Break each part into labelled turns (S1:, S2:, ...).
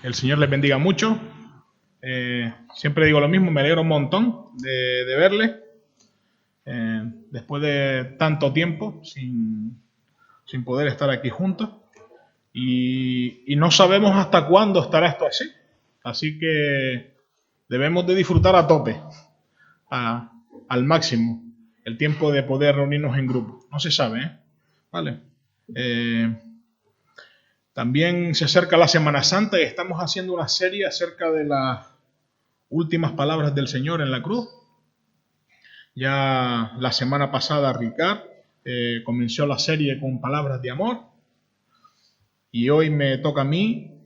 S1: El Señor les bendiga mucho. Siempre digo lo mismo, me alegro un montón de verles. Después de tanto tiempo sin poder estar aquí juntos. Y no sabemos hasta cuándo estará esto así. Así que debemos de disfrutar a tope, al máximo, el tiempo de poder reunirnos en grupo. No se sabe, ¿eh? Vale. También se acerca la Semana Santa y estamos haciendo una serie acerca de las últimas palabras del Señor en la cruz. Ya la semana pasada Ricard comenzó la serie con palabras de amor y hoy me toca a mí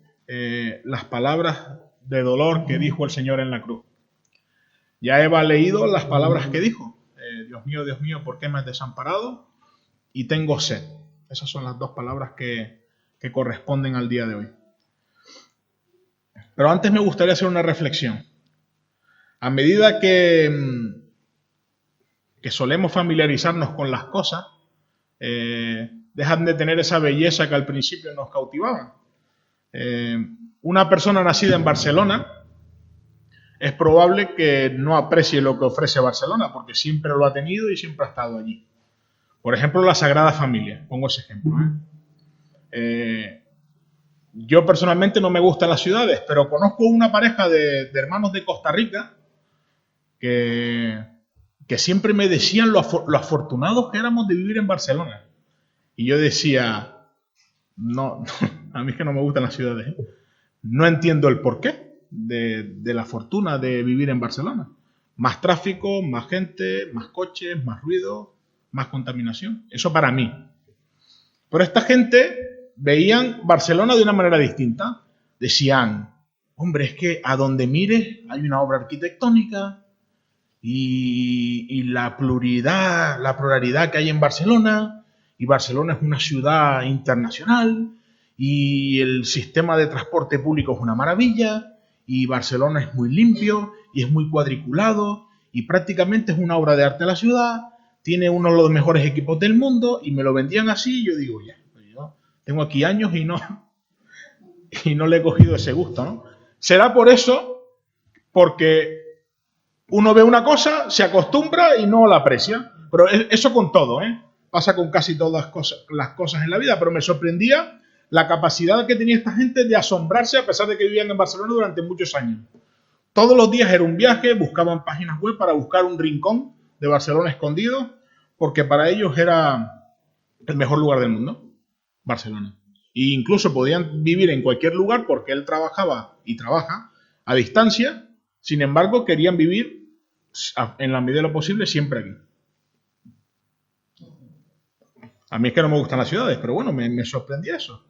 S1: las palabras de dolor que dijo el Señor en la cruz. Ya Eva ha leído las palabras que dijo. Dios mío, ¿por qué me has desamparado? Y tengo sed. Esas son las dos palabras que corresponden al día de hoy. Pero antes me gustaría hacer una reflexión. A medida que solemos familiarizarnos con las cosas, dejan de tener esa belleza que al principio nos cautivaban. Una persona nacida en Barcelona es probable que no aprecie lo que ofrece Barcelona, porque siempre lo ha tenido y siempre ha estado allí. Por ejemplo, la Sagrada Familia, pongo ese ejemplo. Yo personalmente no me gustan las ciudades, pero conozco una pareja de hermanos de Costa Rica que siempre me decían lo afortunados que éramos de vivir en Barcelona. Y yo decía, no, a mí es que no me gustan las ciudades. No entiendo el porqué de la fortuna de vivir en Barcelona. Más tráfico, más gente, más coches, más ruido, más contaminación. Eso para mí. Pero esta gente veían Barcelona de una manera distinta. Decían, hombre, es que a donde mires hay una obra arquitectónica y la pluralidad que hay en Barcelona, y Barcelona es una ciudad internacional, y el sistema de transporte público es una maravilla, y Barcelona es muy limpio, y es muy cuadriculado, y prácticamente es una obra de arte la ciudad, tiene uno de los mejores equipos del mundo, y me lo vendían así, y yo digo, ya, yo tengo aquí años y no le he cogido ese gusto, ¿no? Será por eso, porque uno ve una cosa, se acostumbra y no la aprecia. Pero eso con todo, ¿eh? Pasa con casi todas las cosas en la vida, pero me sorprendía la capacidad que tenía esta gente de asombrarse a pesar de que vivían en Barcelona durante muchos años. Todos los días era un viaje, buscaban páginas web para buscar un rincón de Barcelona escondido, porque para ellos era el mejor lugar del mundo, Barcelona. E incluso podían vivir en cualquier lugar porque él trabajaba y trabaja a distancia. Sin embargo, querían vivir en la medida de lo posible siempre aquí. A mí es que no me gustan las ciudades, pero bueno, me sorprendía eso.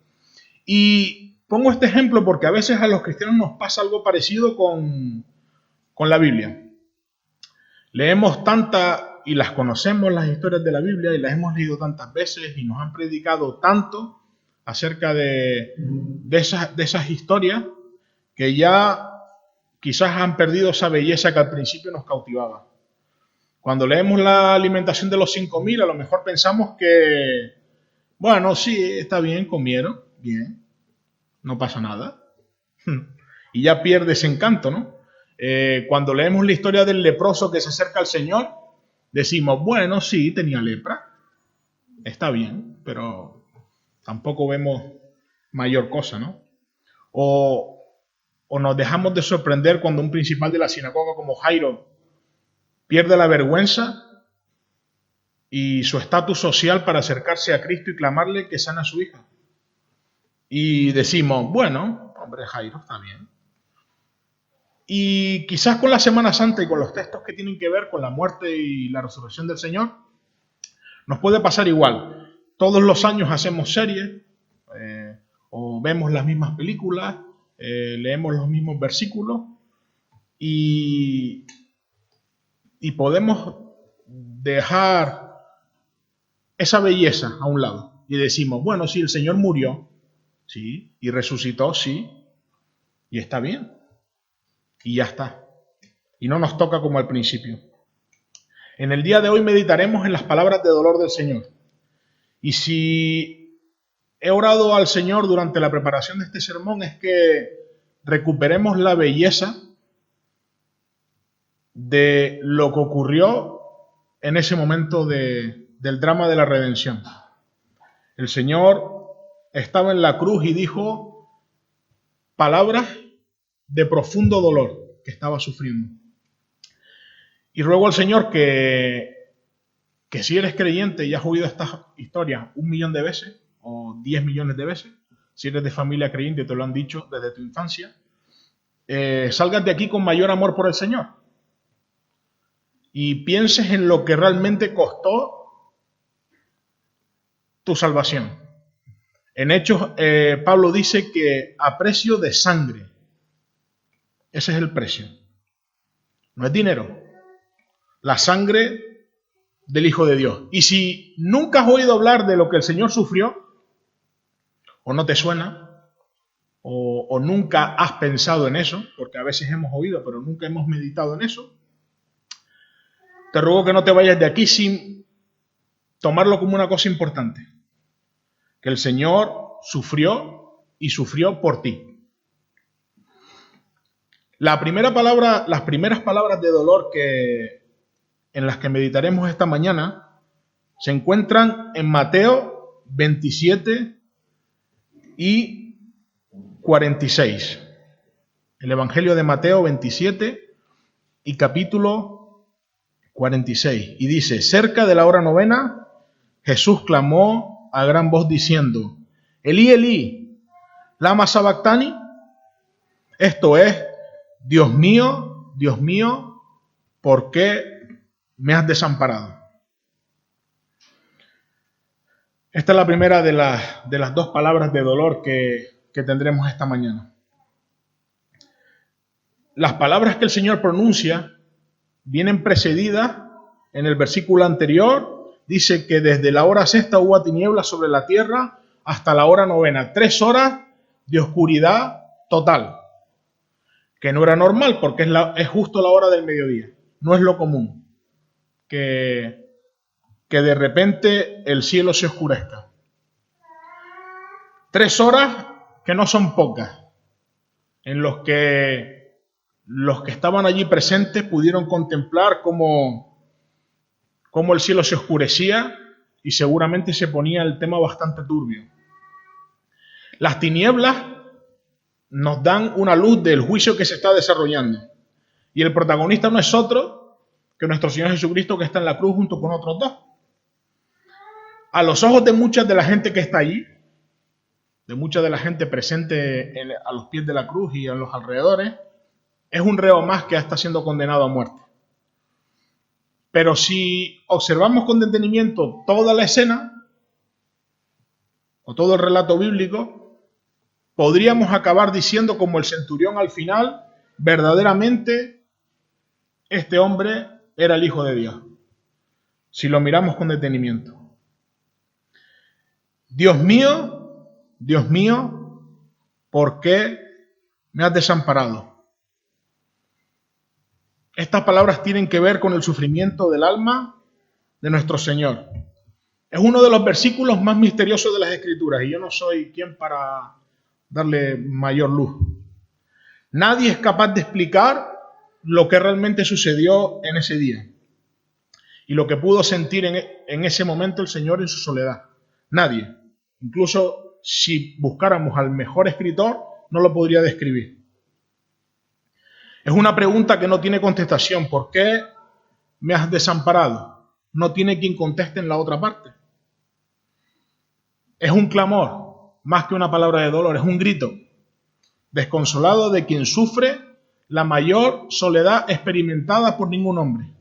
S1: Y pongo este ejemplo porque a veces a los cristianos nos pasa algo parecido con la Biblia. Leemos y las conocemos las historias de la Biblia y las hemos leído tantas veces y nos han predicado tanto acerca de esas historias que ya quizás han perdido esa belleza que al principio nos cautivaba. Cuando leemos la alimentación de los 5.000, a lo mejor pensamos que, bueno, sí, está bien, comieron, bien, no pasa nada. Y ya pierde ese encanto, ¿no? Cuando leemos la historia del leproso que se acerca al Señor, decimos, bueno, sí, tenía lepra, está bien, pero tampoco vemos mayor cosa, ¿no? O nos dejamos de sorprender cuando un principal de la sinagoga como Jairo pierde la vergüenza y su estatus social para acercarse a Cristo y clamarle que sana a su hija. Y decimos, bueno, hombre, Jairo, está bien. Y quizás con la Semana Santa y con los textos que tienen que ver con la muerte y la resurrección del Señor, nos puede pasar igual. Todos los años hacemos series, o vemos las mismas películas, leemos los mismos versículos, y podemos dejar esa belleza a un lado. Y decimos, bueno, sí, el Señor murió, sí, y resucitó, sí, y está bien. Y ya está. Y no nos toca como al principio. En el día de hoy meditaremos en las palabras de dolor del Señor. Y si he orado al Señor durante la preparación de este sermón es que recuperemos la belleza de lo que ocurrió en ese momento del drama de la redención. El Señor estaba en la cruz y dijo palabras de profundo dolor que estaba sufriendo. Y ruego al Señor que si eres creyente y has oído estas historias 1 millón de veces o 10 millones de veces, si eres de familia creyente y te lo han dicho desde tu infancia, salgas de aquí con mayor amor por el Señor y pienses en lo que realmente costó tu salvación. En Hechos, Pablo dice que a precio de sangre, ese es el precio. No es dinero, la sangre del Hijo de Dios. Y si nunca has oído hablar de lo que el Señor sufrió, o no te suena, o nunca has pensado en eso, porque a veces hemos oído, pero nunca hemos meditado en eso, te ruego que no te vayas de aquí sin tomarlo como una cosa importante. Que el Señor sufrió y sufrió por ti. Las primeras palabras de dolor en las que meditaremos esta mañana se encuentran en Mateo 27 y 46. El Evangelio de Mateo 27 y capítulo 46. Y dice: cerca de la hora novena, Jesús clamó a gran voz diciendo: Elí, Elí, lama sabactani. Esto es: Dios mío, ¿por qué me has desamparado? Esta es la primera de las dos palabras de dolor que tendremos esta mañana. Las palabras que el Señor pronuncia vienen precedidas en el versículo anterior. Dice que desde la hora sexta hubo tinieblas sobre la tierra hasta la hora novena. 3 horas de oscuridad total. Que no era normal porque es justo la hora del mediodía. No es lo común que de repente el cielo se oscurezca. 3 horas que no son pocas, en los que estaban allí presentes pudieron contemplar cómo el cielo se oscurecía y seguramente se ponía el tema bastante turbio. Las tinieblas nos dan una luz del juicio que se está desarrollando. Y el protagonista no es otro que nuestro Señor Jesucristo, que está en la cruz junto con otros dos. A los ojos de mucha de la gente que está allí, de mucha de la gente presente a los pies de la cruz y en los alrededores, es un reo más que está siendo condenado a muerte. Pero si observamos con detenimiento toda la escena, o todo el relato bíblico, podríamos acabar diciendo como el centurión al final: verdaderamente este hombre era el Hijo de Dios, si lo miramos con detenimiento. Dios mío, ¿por qué me has desamparado? Estas palabras tienen que ver con el sufrimiento del alma de nuestro Señor. Es uno de los versículos más misteriosos de las Escrituras y yo no soy quien para darle mayor luz. Nadie es capaz de explicar lo que realmente sucedió en ese día y lo que pudo sentir en ese momento el Señor en su soledad. Nadie. Incluso si buscáramos al mejor escritor, no lo podría describir. Es una pregunta que no tiene contestación. ¿Por qué me has desamparado? No tiene quien conteste en la otra parte. Es un clamor, más que una palabra de dolor, es un grito desconsolado de quien sufre la mayor soledad experimentada por ningún hombre.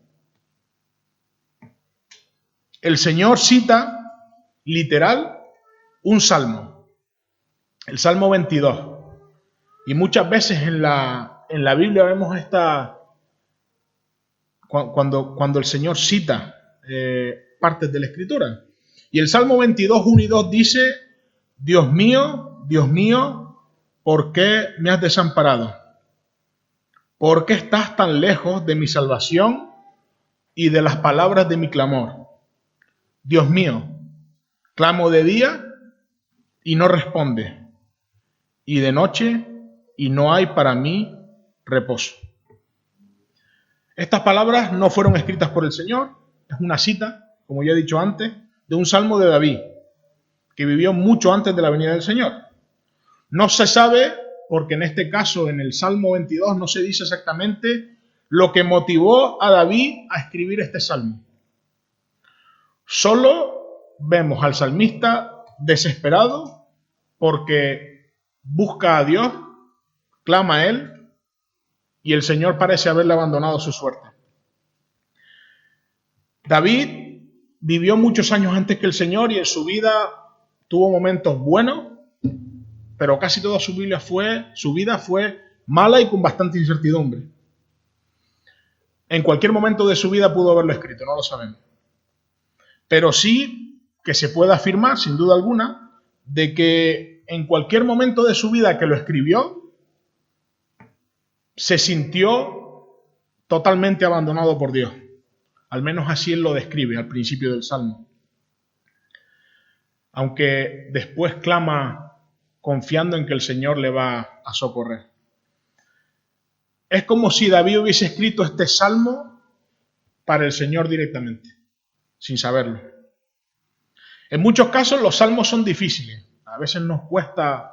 S1: El Señor cita literal un salmo, el Salmo 22. Y muchas veces en la Biblia vemos cuando el Señor cita partes de la Escritura. Y el Salmo 22, 1 y 2 dice: Dios mío, ¿por qué me has desamparado? ¿Por qué estás tan lejos de mi salvación y de las palabras de mi clamor? Dios mío, clamo de día y no responde, y de noche y no hay para mí reposo. Estas palabras no fueron escritas por el Señor, es una cita, como ya he dicho antes, de un salmo de David, que vivió mucho antes de la venida del Señor. No se sabe, porque en este caso, en el Salmo 22, no se dice exactamente lo que motivó a David a escribir este salmo. Solo vemos al salmista desesperado porque busca a Dios, clama a Él, y el Señor parece haberle abandonado su suerte. David vivió muchos años antes que el Señor y en su vida tuvo momentos buenos, pero casi toda su vida fue mala y con bastante incertidumbre. En cualquier momento de su vida pudo haberlo escrito, no lo sabemos. Pero sí que se puede afirmar, sin duda alguna, de que en cualquier momento de su vida que lo escribió, se sintió totalmente abandonado por Dios. Al menos así él lo describe al principio del Salmo. Aunque después clama confiando en que el Señor le va a socorrer. Es como si David hubiese escrito este Salmo para el Señor directamente, sin saberlo. En muchos casos los salmos son difíciles. A veces nos cuesta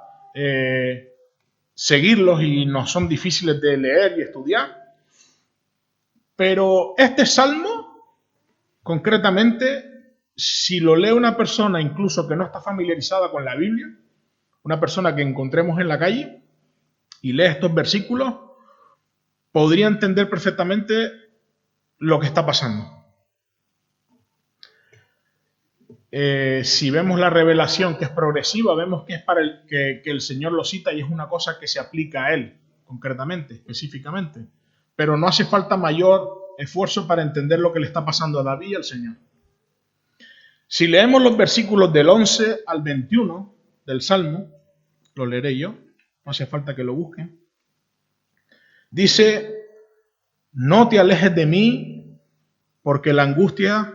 S1: seguirlos y nos son difíciles de leer y estudiar. Pero este salmo, concretamente, si lo lee una persona incluso que no está familiarizada con la Biblia, una persona que encontremos en la calle y lee estos versículos, podría entender perfectamente lo que está pasando. Si vemos la revelación, que es progresiva, vemos que es para que el Señor lo cita y es una cosa que se aplica a Él, concretamente, específicamente. Pero no hace falta mayor esfuerzo para entender lo que le está pasando a David y al Señor. Si leemos los versículos del 11 al 21 del Salmo, lo leeré yo, no hace falta que lo busquen. Dice: no te alejes de mí, porque la angustia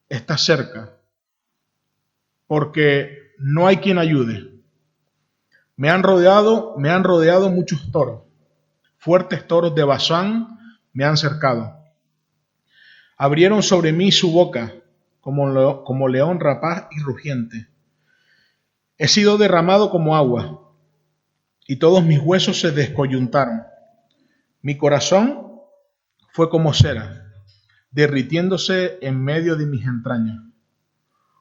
S1: está cerca, porque no hay quien ayude. Me han rodeado muchos toros, fuertes toros de Basán me han cercado. Abrieron sobre mí su boca, como león rapaz y rugiente. He sido derramado como agua, y todos mis huesos se descoyuntaron. Mi corazón fue como cera, derritiéndose en medio de mis entrañas.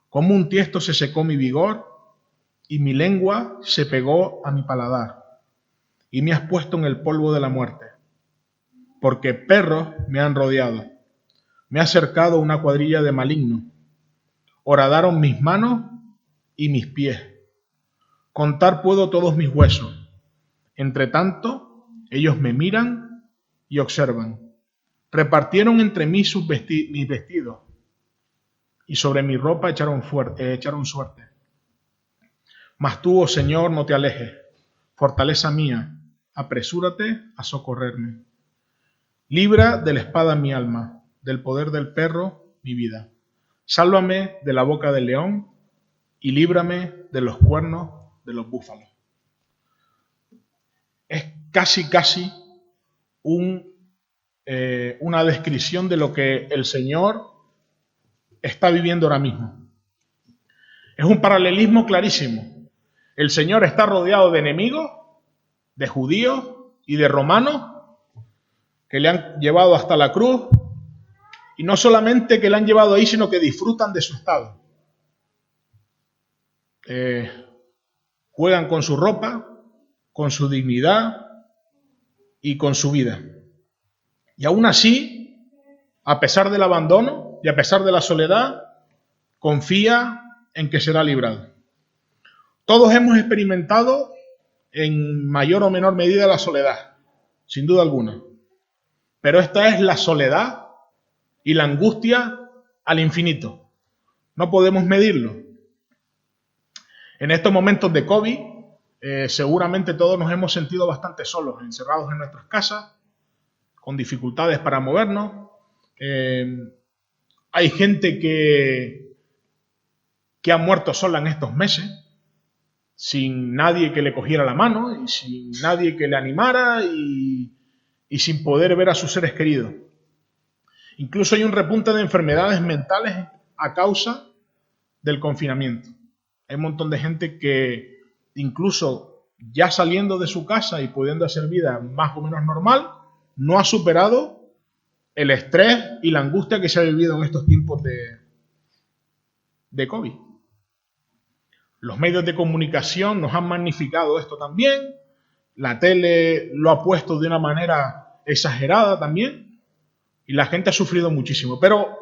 S1: Como un tiesto se secó mi vigor, y mi lengua se pegó a mi paladar, y me has puesto en el polvo de la muerte, porque perros me han rodeado, me ha cercado una cuadrilla de malignos, horadaron mis manos y mis pies. Contar puedo todos mis huesos. Entre tanto, ellos me miran y observan. Repartieron entre mí mis vestidos, y sobre mi ropa echaron suerte. Mas tú, oh Señor, no te alejes, fortaleza mía, apresúrate a socorrerme. Libra de la espada mi alma, del poder del perro mi vida. Sálvame de la boca del león y líbrame de los cuernos de los búfalos. Es casi una descripción de lo que el Señor está viviendo ahora mismo. Es un paralelismo clarísimo. El Señor está rodeado de enemigos, de judíos y de romanos que le han llevado hasta la cruz, y no solamente que le han llevado ahí, sino que disfrutan de su estado. Juegan con su ropa, con su dignidad y con su vida. Y aún así, a pesar del abandono y a pesar de la soledad, confía en que será librado. Todos hemos experimentado en mayor o menor medida la soledad, sin duda alguna. Pero esta es la soledad y la angustia al infinito. No podemos medirlo. En estos momentos de COVID, seguramente todos nos hemos sentido bastante solos, encerrados en nuestras casas, con dificultades para movernos. Hay gente que ha muerto sola en estos meses. sin nadie que le cogiera la mano y sin nadie que le animara y sin poder ver a sus seres queridos. Incluso hay un repunte de enfermedades mentales a causa del confinamiento. Hay un montón de gente que incluso ya saliendo de su casa y pudiendo hacer vida más o menos normal, no ha superado el estrés y la angustia que se ha vivido en estos tiempos de COVID. Los medios de comunicación nos han magnificado esto también. La tele lo ha puesto de una manera exagerada también. Y la gente ha sufrido muchísimo. Pero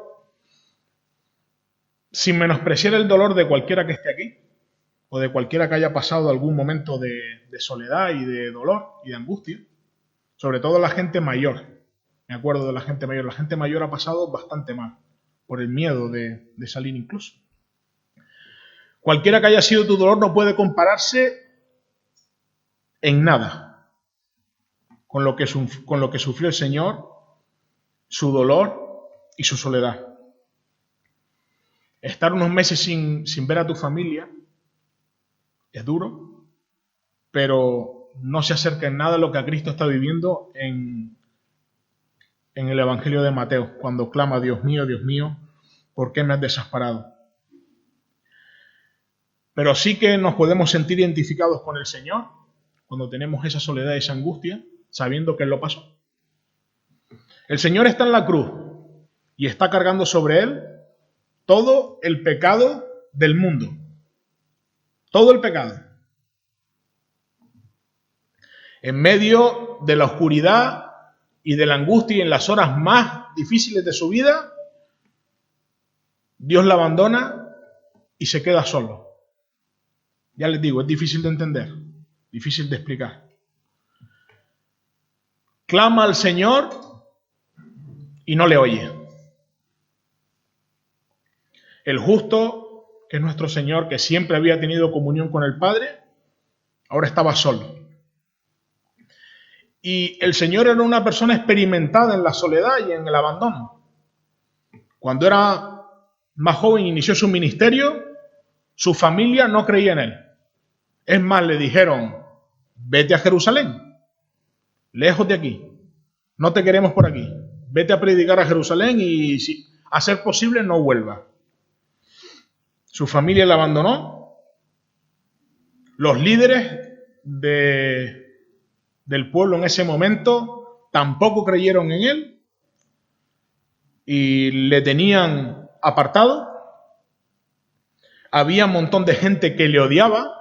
S1: sin menospreciar el dolor de cualquiera que esté aquí, o de cualquiera que haya pasado algún momento de soledad y de dolor y de angustia, sobre todo la gente mayor. Me acuerdo de la gente mayor. La gente mayor ha pasado bastante mal, por el miedo de salir incluso. Cualquiera que haya sido tu dolor no puede compararse en nada con lo que sufrió el Señor, su dolor y su soledad. Estar unos meses sin ver a tu familia es duro, pero no se acerca en nada a lo que a Cristo está viviendo en el Evangelio de Mateo, cuando clama: Dios mío, ¿por qué me has desamparado? Pero sí que nos podemos sentir identificados con el Señor cuando tenemos esa soledad, esa angustia, sabiendo que Él lo pasó. El Señor está en la cruz y está cargando sobre Él todo el pecado del mundo. Todo el pecado. En medio de la oscuridad y de la angustia y en las horas más difíciles de su vida, Dios la abandona y se queda solo. Ya les digo, es difícil de entender, difícil de explicar. Clama al Señor y no le oye. El justo, que es nuestro Señor, que siempre había tenido comunión con el Padre, ahora estaba solo. Y el Señor era una persona experimentada en la soledad y en el abandono. Cuando era más joven, inició su ministerio, su familia no creía en él. Es más, le dijeron: vete a Jerusalén, lejos de aquí, no te queremos por aquí, vete a predicar a Jerusalén y, si a ser posible, no vuelva. Su familia le abandonó, los líderes del pueblo en ese momento tampoco creyeron en él y le tenían apartado. Había un montón de gente que le odiaba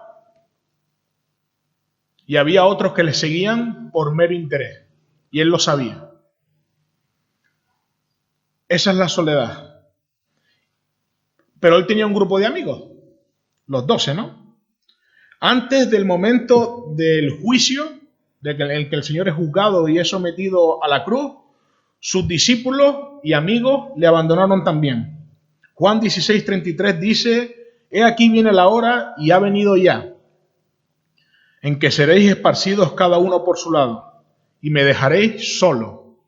S1: y había otros que le seguían por mero interés, y él lo sabía. Esa es la soledad. Pero él tenía un grupo de amigos, los 12, ¿no? Antes del momento del juicio, en el que el Señor es juzgado y es sometido a la cruz, sus discípulos y amigos le abandonaron también. Juan 16:33 dice: he aquí viene la hora y ha venido ya, en que seréis esparcidos cada uno por su lado, y me dejaréis solo.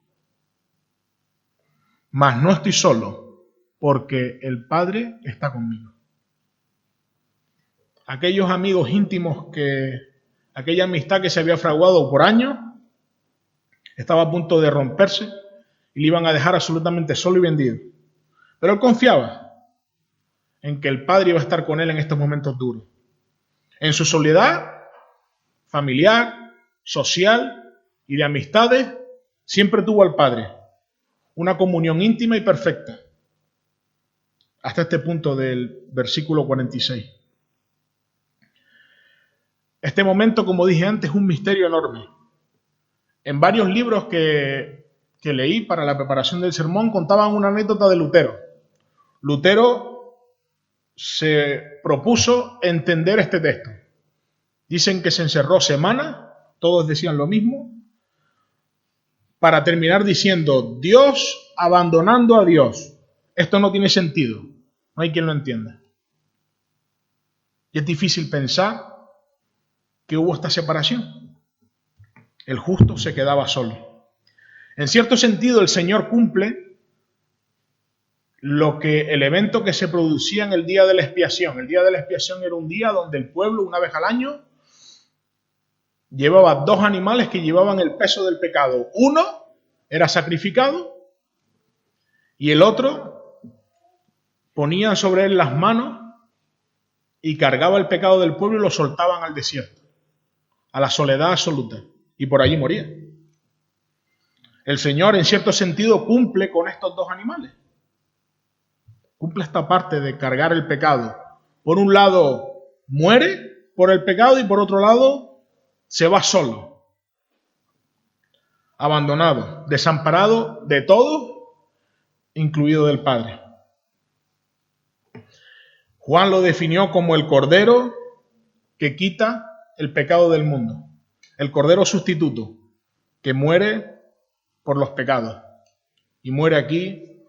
S1: Mas no estoy solo, porque el Padre está conmigo. Aquellos amigos íntimos, aquella amistad que se había fraguado por años, estaba a punto de romperse y le iban a dejar absolutamente solo y vendido. Pero él confiaba en que el Padre iba a estar con él en estos momentos duros. En su soledad familiar, social y de amistades, siempre tuvo al Padre, una comunión íntima y perfecta, hasta este punto del versículo 46. Este momento, como dije antes, es un misterio enorme. En varios libros que leí para la preparación del sermón contaban una anécdota de Lutero. Lutero se propuso entender este texto. Dicen que se encerró semanas, todos decían lo mismo, para terminar diciendo: Dios abandonando a Dios. Esto no tiene sentido, no hay quien lo entienda. Y es difícil pensar que hubo esta separación. El justo se quedaba solo. En cierto sentido, el Señor cumple el evento que se producía en el día de la expiación. El día de la expiación era un día donde el pueblo, una vez al año, llevaba 2 animales que llevaban el peso del pecado. Uno era sacrificado y el otro ponían sobre él las manos y cargaba el pecado del pueblo y lo soltaban al desierto, a la soledad absoluta, y por allí moría. El Señor, en cierto sentido, cumple con estos 2 animales. Cumple esta parte de cargar el pecado. Por un lado, muere por el pecado y por otro lado, se va solo, abandonado, desamparado de todo, incluido del Padre. Juan lo definió como el Cordero que quita el pecado del mundo, el Cordero sustituto que muere por los pecados y muere aquí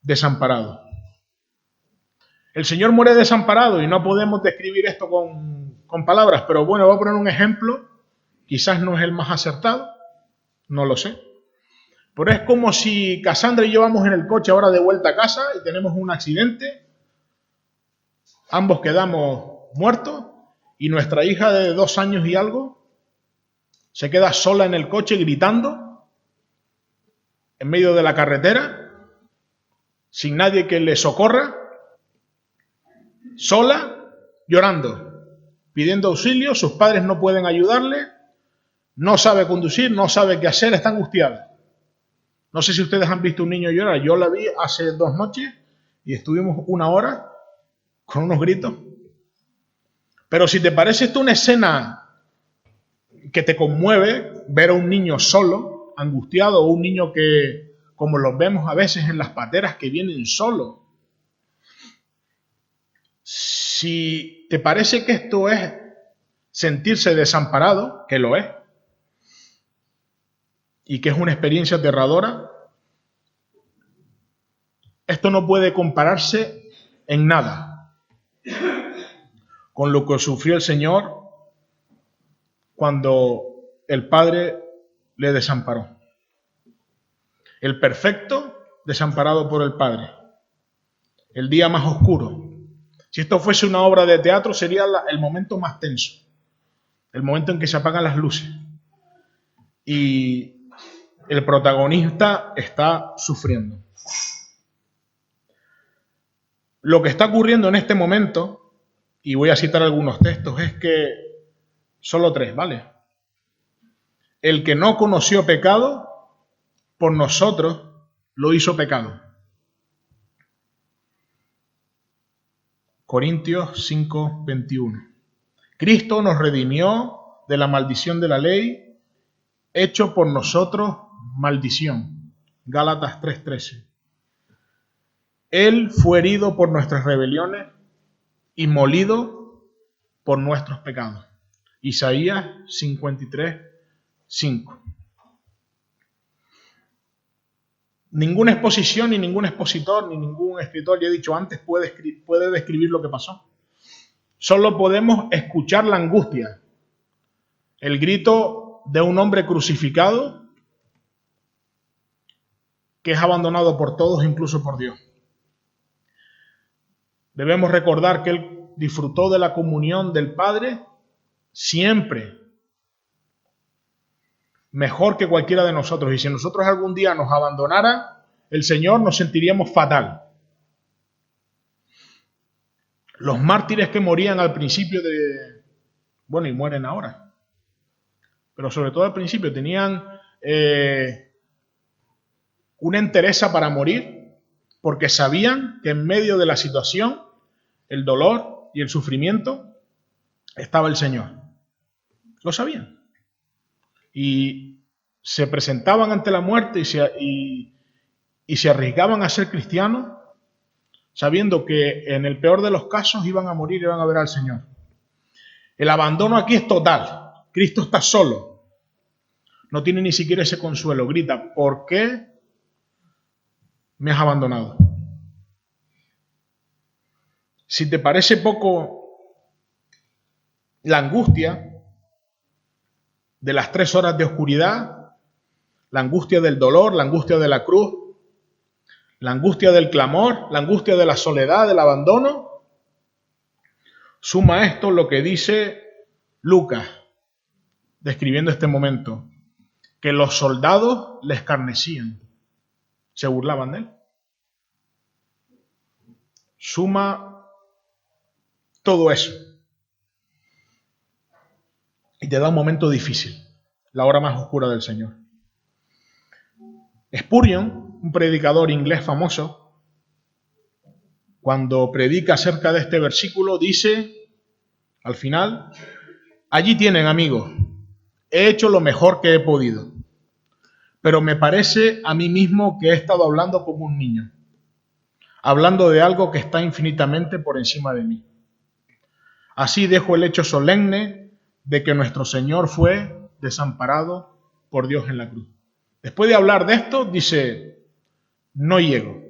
S1: desamparado. El Señor muere desamparado y no podemos describir esto con palabras, pero bueno, voy a poner un ejemplo, quizás no es el más acertado, no lo sé, pero es como si Cassandra y yo vamos en el coche ahora de vuelta a casa y tenemos un accidente, ambos quedamos muertos y nuestra hija de 2 años y algo se queda sola en el coche gritando en medio de la carretera, sin nadie que le socorra, sola, llorando, pidiendo auxilio, sus padres no pueden ayudarle, no sabe conducir, no sabe qué hacer, está angustiada. No sé si ustedes han visto un niño llorar, yo la vi hace 2 noches y estuvimos 1 hora con unos gritos. Pero si te parece esto una escena que te conmueve, ver a un niño solo, angustiado, o un niño que, como los vemos a veces en las pateras, que vienen solos. Si te parece que esto es sentirse desamparado, que lo es, y que es una experiencia aterradora, esto no puede compararse en nada con lo que sufrió el Señor cuando el Padre le desamparó. El perfecto desamparado por el Padre. El día más oscuro. Si esto fuese una obra de teatro, sería el momento más tenso. El momento en que se apagan las luces. Y el protagonista está sufriendo. Lo que está ocurriendo en este momento, y voy a citar algunos textos, es que solo 3, ¿vale? El que no conoció pecado, por nosotros lo hizo pecado. Corintios 5, 21. Cristo nos redimió de la maldición de la ley, hecho por nosotros maldición. Gálatas 3:13. Él fue herido por nuestras rebeliones y molido por nuestros pecados. Isaías 53:5. Ninguna exposición, ni ningún expositor, ni ningún escritor, ya he dicho antes, puede describir lo que pasó. Solo podemos escuchar la angustia, el grito de un hombre crucificado que es abandonado por todos, incluso por Dios. Debemos recordar que Él disfrutó de la comunión del Padre siempre, mejor que cualquiera de nosotros. Y si nosotros algún día nos abandonara el Señor, nos sentiríamos fatal. Los mártires que morían al principio bueno, y mueren ahora, pero sobre todo al principio tenían una entereza para morir, porque sabían que en medio de la situación, el dolor y el sufrimiento, estaba el Señor. Lo sabían. Y se presentaban ante la muerte y se arriesgaban a ser cristianos, sabiendo que en el peor de los casos iban a morir y iban a ver al Señor. El abandono aquí es total. Cristo está solo. No tiene ni siquiera ese consuelo. Grita, ¿por qué me has abandonado? Si te parece poco la angustia de las 3 horas de oscuridad, la angustia del dolor, la angustia de la cruz, la angustia del clamor, la angustia de la soledad, del abandono. Suma a esto lo que dice Lucas, describiendo este momento, que los soldados le escarnecían, se burlaban de él. Suma todo eso y te da un momento difícil, la hora más oscura del Señor. Spurgeon, un predicador inglés famoso, cuando predica acerca de este versículo, dice al final: allí tienen, amigos, he hecho lo mejor que he podido, pero me parece a mí mismo que he estado hablando como un niño, hablando de algo que está infinitamente por encima de mí. Así dejo el hecho solemne de que nuestro Señor fue desamparado por Dios en la cruz. Después de hablar de esto, dice: no llego,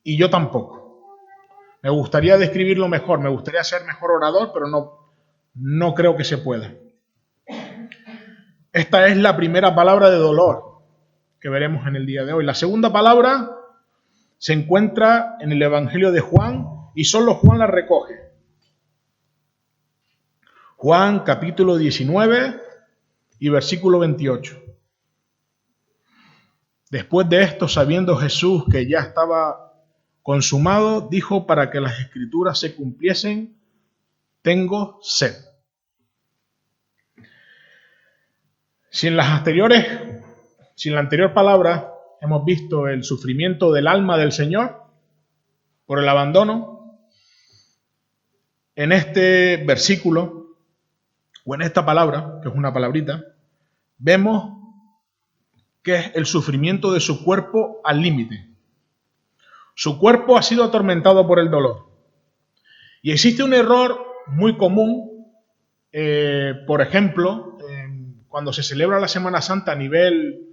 S1: y yo tampoco. Me gustaría describirlo mejor, me gustaría ser mejor orador, pero no creo que se pueda. Esta es la primera palabra de dolor que veremos en el día de hoy. La segunda palabra se encuentra en el Evangelio de Juan y solo Juan la recoge. Juan capítulo 19 y versículo 28. Después de esto, sabiendo Jesús que ya estaba consumado, dijo: para que las escrituras se cumpliesen, tengo sed. Si en la anterior palabra hemos visto el sufrimiento del alma del Señor por el abandono, en este versículo, o en esta palabra, que es una palabrita, vemos que es el sufrimiento de su cuerpo al límite. Su cuerpo ha sido atormentado por el dolor. Y existe un error muy común, por ejemplo, cuando se celebra la Semana Santa a nivel,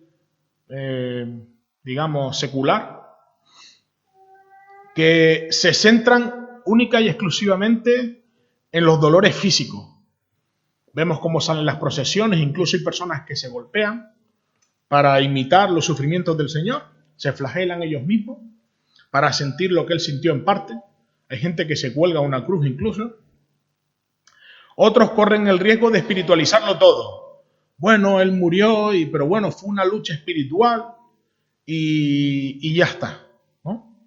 S1: digamos, secular, que se centran única y exclusivamente en los dolores físicos. Vemos cómo salen las procesiones, incluso hay personas que se golpean para imitar los sufrimientos del Señor, se flagelan ellos mismos para sentir lo que Él sintió en parte. Hay gente que se cuelga a una cruz incluso. Otros corren el riesgo de espiritualizarlo todo. Bueno, Él murió, pero bueno, fue una lucha espiritual y ya está, ¿no?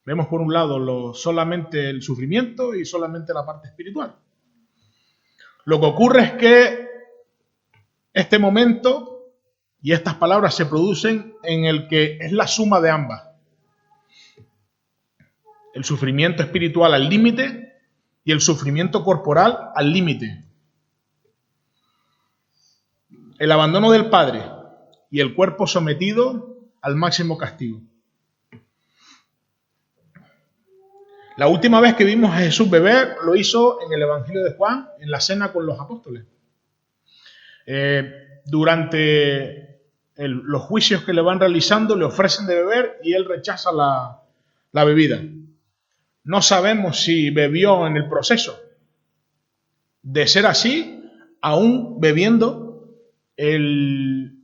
S1: Vemos por un lado solamente el sufrimiento y solamente la parte espiritual. Lo que ocurre es que este momento y estas palabras se producen en el que es la suma de ambas. El sufrimiento espiritual al límite y el sufrimiento corporal al límite. El abandono del Padre y el cuerpo sometido al máximo castigo. La última vez que vimos a Jesús beber lo hizo en el Evangelio de Juan, en la cena con los apóstoles. Durante los juicios que le van realizando, le ofrecen de beber y él rechaza la bebida. No sabemos si bebió en el proceso. De ser así, aún bebiendo, el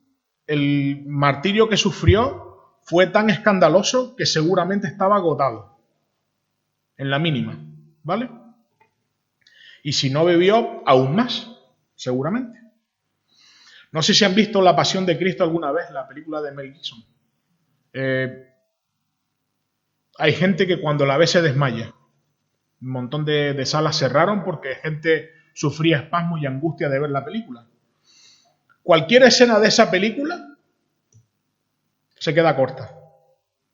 S1: martirio que sufrió fue tan escandaloso que seguramente estaba agotado, en la mínima, ¿vale? Y si no bebió, aún más, seguramente. No sé si han visto La Pasión de Cristo alguna vez, la película de Mel Gibson. Hay gente que cuando la ve se desmaya. Un montón de salas cerraron porque gente sufría espasmos y angustia de ver la película. Cualquier escena de esa película se queda corta,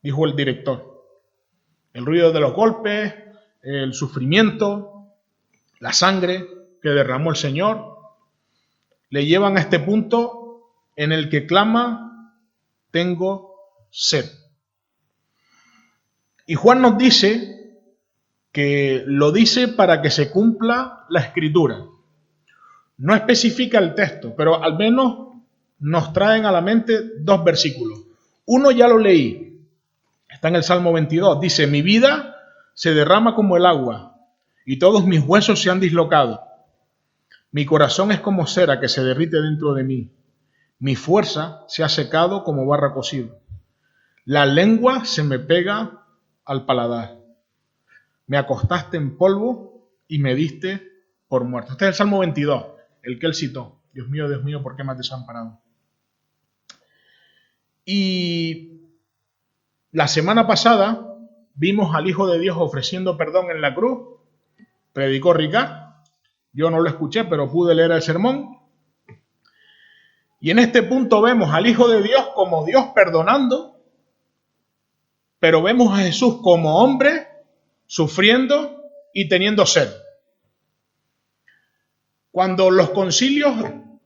S1: dijo el director. El ruido de los golpes, el sufrimiento, la sangre que derramó el Señor, le llevan a este punto en el que clama: tengo sed. Y Juan nos dice que lo dice para que se cumpla la Escritura. No especifica el texto, pero al menos nos traen a la mente dos versículos. Uno ya lo leí, está en el Salmo 22, dice: mi vida se derrama como el agua y todos mis huesos se han dislocado. Mi corazón es como cera que se derrite dentro de mí. Mi fuerza se ha secado como barro cocido. La lengua se me pega al paladar. Me acostaste en polvo y me diste por muerto. Este es el Salmo 22, el que él citó. Dios mío, ¿por qué me has desamparado? Y la semana pasada vimos al Hijo de Dios ofreciendo perdón en la cruz. Predicó Ricard. Yo no lo escuché, pero pude leer el sermón. Y en este punto vemos al Hijo de Dios como Dios perdonando, pero vemos a Jesús como hombre sufriendo y teniendo sed. Cuando los concilios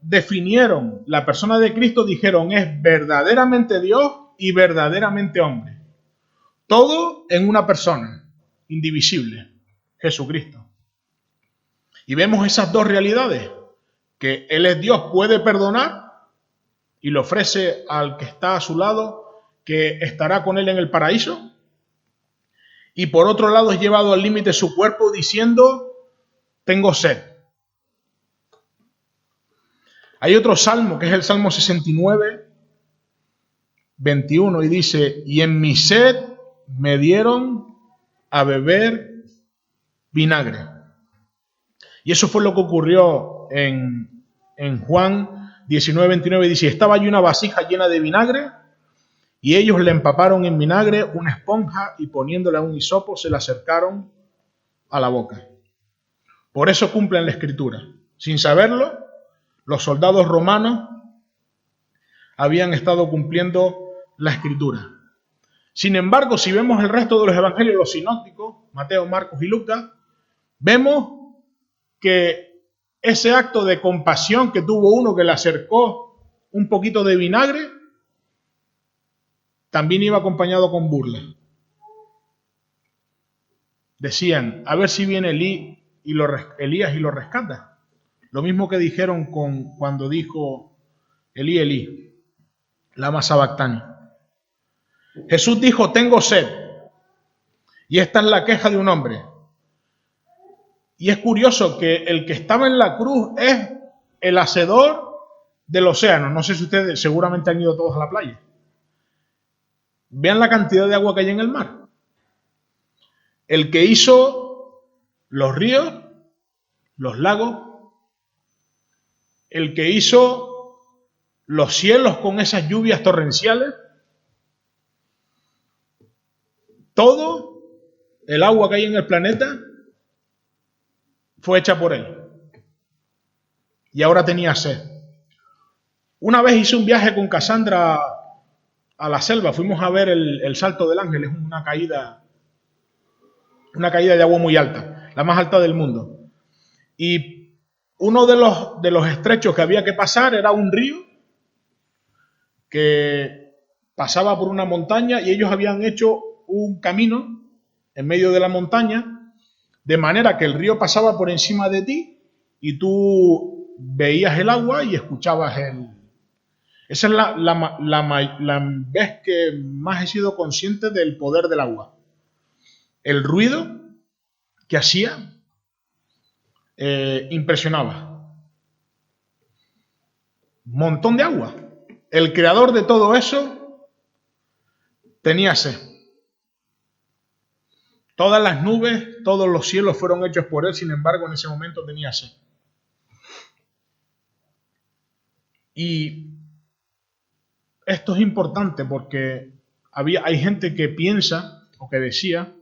S1: definieron la persona de Cristo, dijeron es verdaderamente Dios y verdaderamente hombre. Todo en una persona, indivisible, Jesucristo. Y vemos esas dos realidades, que Él es Dios, puede perdonar y le ofrece al que está a su lado que estará con Él en el paraíso. Y por otro lado es llevado al límite su cuerpo diciendo, tengo sed. Hay otro salmo, que es el Salmo 69, 21, y dice, y en mi sed me dieron a beber vinagre. Y eso fue lo que ocurrió en Juan 19, 29, dice, estaba allí una vasija llena de vinagre, y ellos le empaparon en vinagre una esponja, y poniéndole a un hisopo se la acercaron a la boca. Por eso cumplen la Escritura. Sin saberlo, los soldados romanos habían estado cumpliendo la Escritura. Sin embargo, si vemos el resto de los evangelios, los sinópticos, Mateo, Marcos y Lucas, vemos que ese acto de compasión que tuvo uno que le acercó un poquito de vinagre, también iba acompañado con burla. Decían, a ver si viene Elías y lo rescata. Lo mismo que dijeron cuando dijo Elí, Elí, lama sabactani. Jesús dijo, tengo sed. Y esta es la queja de un hombre. Y es curioso que el que estaba en la cruz es el hacedor del océano. No sé si ustedes seguramente han ido todos a la playa. Vean la cantidad de agua que hay en el mar. El que hizo los ríos, los lagos, el que hizo los cielos con esas lluvias torrenciales, todo el agua que hay en el planeta fue hecha por él. Y ahora tenía sed. Una vez hice un viaje con Cassandra a la selva, fuimos a ver el Salto del Ángel, es una caída de agua muy alta, la más alta del mundo. Y uno de los estrechos que había que pasar era un río que pasaba por una montaña y ellos habían hecho un camino en medio de la montaña, de manera que el río pasaba por encima de ti y tú veías el agua y escuchabas el... Esa es la vez que más he sido consciente del poder del agua. El ruido que hacía impresionaba. Montón de agua. El creador de todo eso tenía sed. Todas las nubes, todos los cielos fueron hechos por él, sin embargo, en ese momento tenía sed. Y esto es importante porque hay gente que piensa o que decía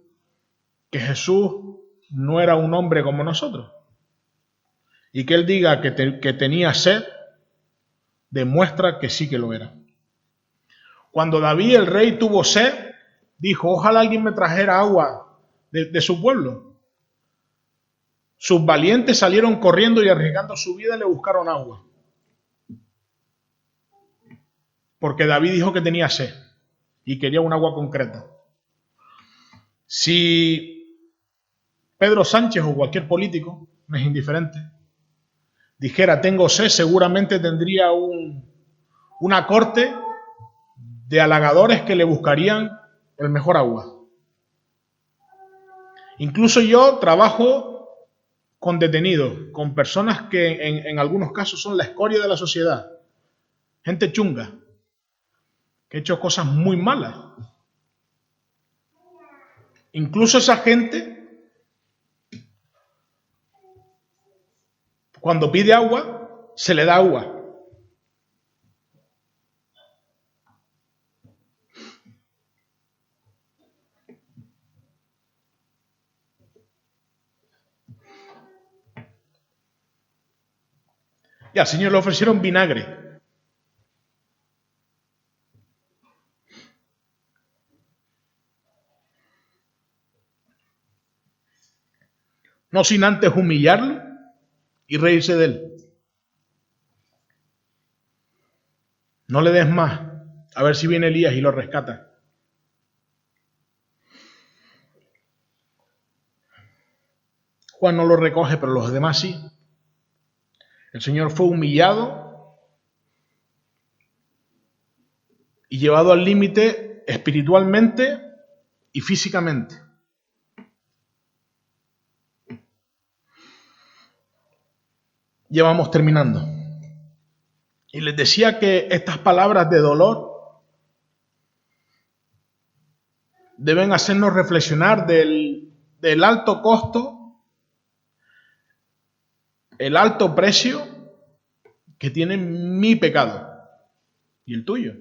S1: que Jesús no era un hombre como nosotros. Y que él diga que tenía sed, demuestra que sí que lo era. Cuando David el rey tuvo sed, dijo, ojalá alguien me trajera agua de su pueblo. Sus valientes salieron corriendo y arriesgando su vida le buscaron agua. Porque David dijo que tenía sed y quería un agua concreta. Si Pedro Sánchez o cualquier político, me es indiferente, dijera tengo sed, seguramente tendría una corte de halagadores que le buscarían el mejor agua. Incluso yo trabajo con detenidos, con personas que en algunos casos son la escoria de la sociedad, gente chunga, que he hecho cosas muy malas. Incluso esa gente, cuando pide agua, se le da agua. Y al Señor le ofrecieron vinagre. No sin antes humillarlo y reírse de él. No le des más, a ver si viene Elías y lo rescata. Juan no lo recoge, pero los demás sí. El Señor fue humillado y llevado al límite espiritualmente y físicamente. Ya vamos terminando. Y les decía que estas palabras de dolor deben hacernos reflexionar del alto costo, el alto precio que tiene mi pecado y el tuyo.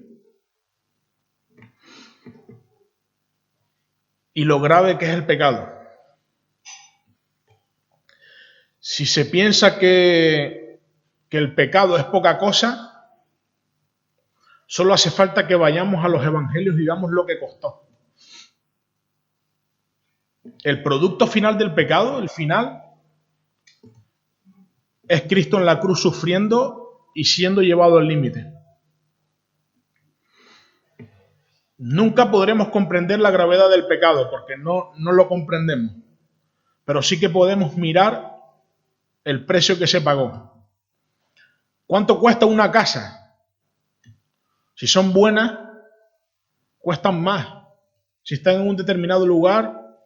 S1: Y lo grave que es el pecado. Si se piensa que el pecado es poca cosa, solo hace falta que vayamos a los evangelios y digamos lo que costó. El producto final del pecado, el final, es Cristo en la cruz sufriendo y siendo llevado al límite. Nunca podremos comprender la gravedad del pecado porque no lo comprendemos, pero sí que podemos mirar el precio que se pagó. ¿Cuánto cuesta una casa? Si son buenas, cuestan más. Si están en un determinado lugar,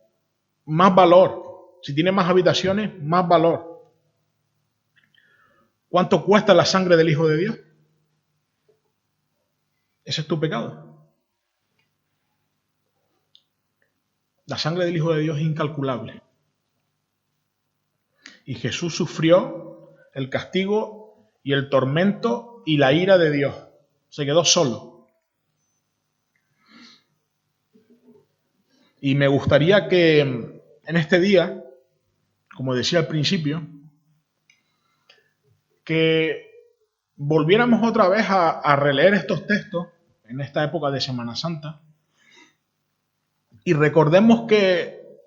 S1: más valor. Si tiene más habitaciones, más valor. ¿Cuánto cuesta la sangre del Hijo de Dios? Ese es tu pecado. La sangre del Hijo de Dios es incalculable. Y Jesús sufrió el castigo y el tormento y la ira de Dios. Se quedó solo. Y me gustaría que en este día, como decía al principio, que volviéramos otra vez a releer estos textos en esta época de Semana Santa y recordemos que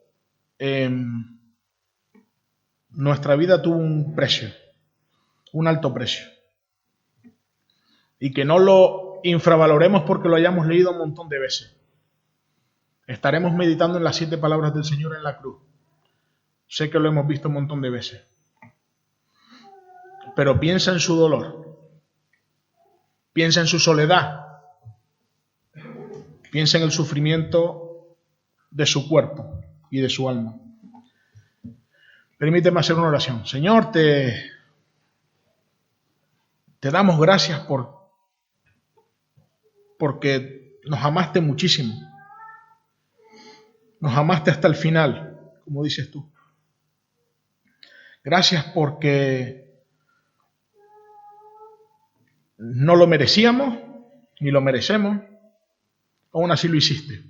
S1: nuestra vida tuvo un precio, un alto precio. Y que no lo infravaloremos porque lo hayamos leído un montón de veces. Estaremos meditando en las 7 palabras del Señor en la cruz. Sé que lo hemos visto un montón de veces. Pero piensa en su dolor. Piensa en su soledad. Piensa en el sufrimiento de su cuerpo y de su alma. Permíteme hacer una oración. Señor, te damos gracias porque nos amaste muchísimo. Nos amaste hasta el final, como dices tú. Gracias porque no lo merecíamos, ni lo merecemos, aún así lo hiciste.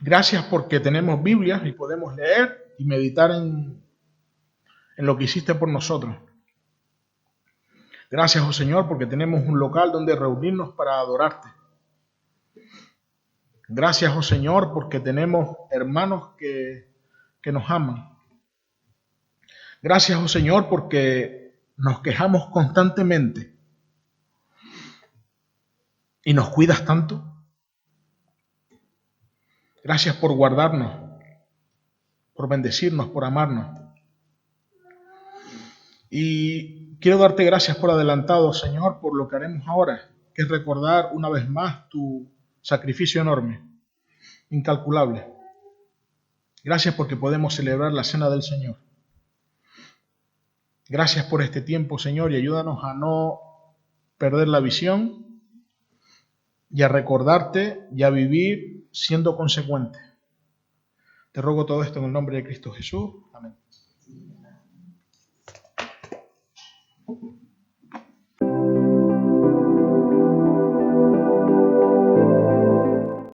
S1: Gracias porque tenemos Biblias y podemos leer y meditar en lo que hiciste por nosotros. Gracias, oh Señor, porque tenemos un local donde reunirnos para adorarte. Gracias, oh Señor, porque tenemos hermanos que nos aman. Gracias, oh Señor, porque nos quejamos constantemente y nos cuidas tanto. Gracias por guardarnos, por bendecirnos, por amarnos. Y quiero darte gracias por adelantado, Señor, por lo que haremos ahora, que es recordar una vez más tu sacrificio enorme, incalculable. Gracias porque podemos celebrar la cena del Señor. Gracias por este tiempo, Señor, y ayúdanos a no perder la visión y a recordarte y a vivir siendo consecuente. Te ruego todo esto en el nombre de Cristo Jesús. Amén.